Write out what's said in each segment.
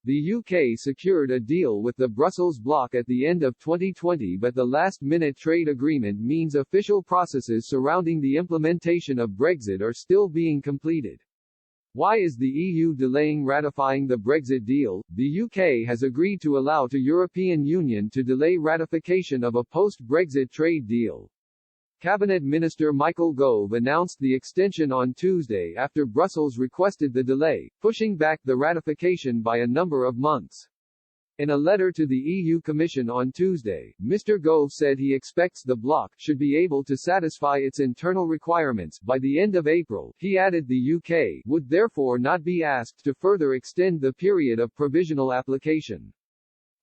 The UK secured a deal with the Brussels bloc at the end of 2020, but the last-minute trade agreement means official processes surrounding the implementation of Brexit are still being completed. Why is the EU delaying ratifying the Brexit deal? The UK has agreed to allow the European Union to delay ratification of a post-Brexit trade deal. Cabinet Minister Michael Gove announced the extension on Tuesday after Brussels requested the delay, pushing back the ratification by a number of months. In a letter to the EU Commission on Tuesday, Mr. Gove said he expects the bloc should be able to satisfy its internal requirements by the end of April. He added the UK would therefore not be asked to further extend the period of provisional application.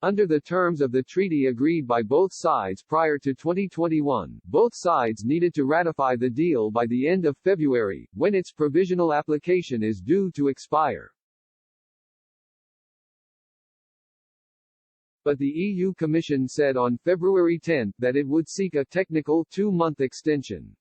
Under the terms of the treaty agreed by both sides prior to 2021, both sides needed to ratify the deal by the end of February, when its provisional application is due to expire. But the EU Commission said on February 10 that it would seek a technical two-month extension.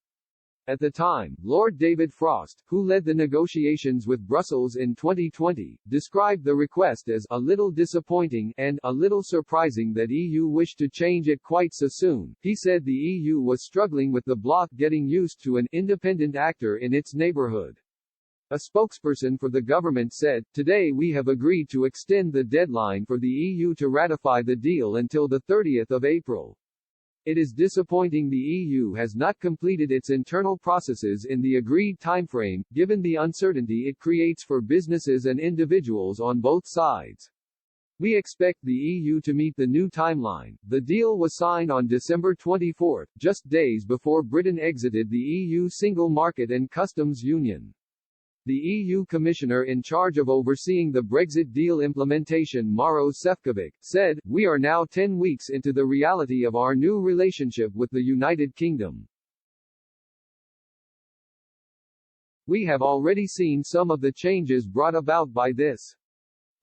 At the time, Lord David Frost, who led the negotiations with Brussels in 2020, described the request as a little disappointing and a little surprising that EU wished to change it quite so soon. He said the EU was struggling with the bloc getting used to an independent actor in its neighborhood. A spokesperson for the government said, "Today we have agreed to extend the deadline for the EU to ratify the deal until the 30th of April. It is disappointing the EU has not completed its internal processes in the agreed timeframe, given the uncertainty it creates for businesses and individuals on both sides. We expect the EU to meet the new timeline." The deal was signed on December 24, just days before Britain exited the EU Single Market and Customs Union. The EU Commissioner in charge of overseeing the Brexit deal implementation, Maros Sefcovic, said, "We are now 10 weeks into the reality of our new relationship with the United Kingdom. We have already seen some of the changes brought about by this.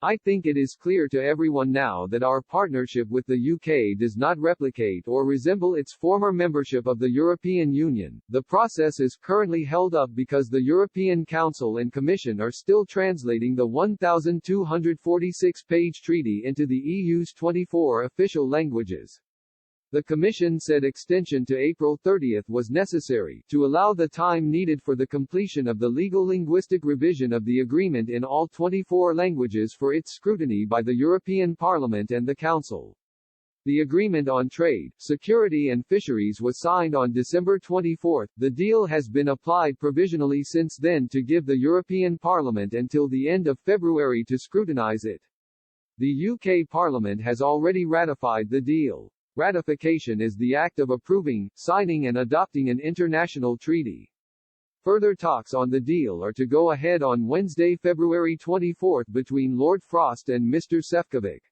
I think it is clear to everyone now that our partnership with the UK does not replicate or resemble its former membership of the European Union. The process is currently held up because the European Council and Commission are still translating the 1,246-page treaty into the EU's 24 official languages." The Commission said extension to April 30 was necessary, to allow the time needed for the completion of the legal linguistic revision of the agreement in all 24 languages for its scrutiny by the European Parliament and the Council. The Agreement on Trade, Security and Fisheries was signed on December 24. The deal has been applied provisionally since then to give the European Parliament until the end of February to scrutinize it. The UK Parliament has already ratified the deal. Ratification is the act of approving, signing and adopting an international treaty. Further talks on the deal are to go ahead on Wednesday, February 24 between Lord Frost and Mr. Sefcovic.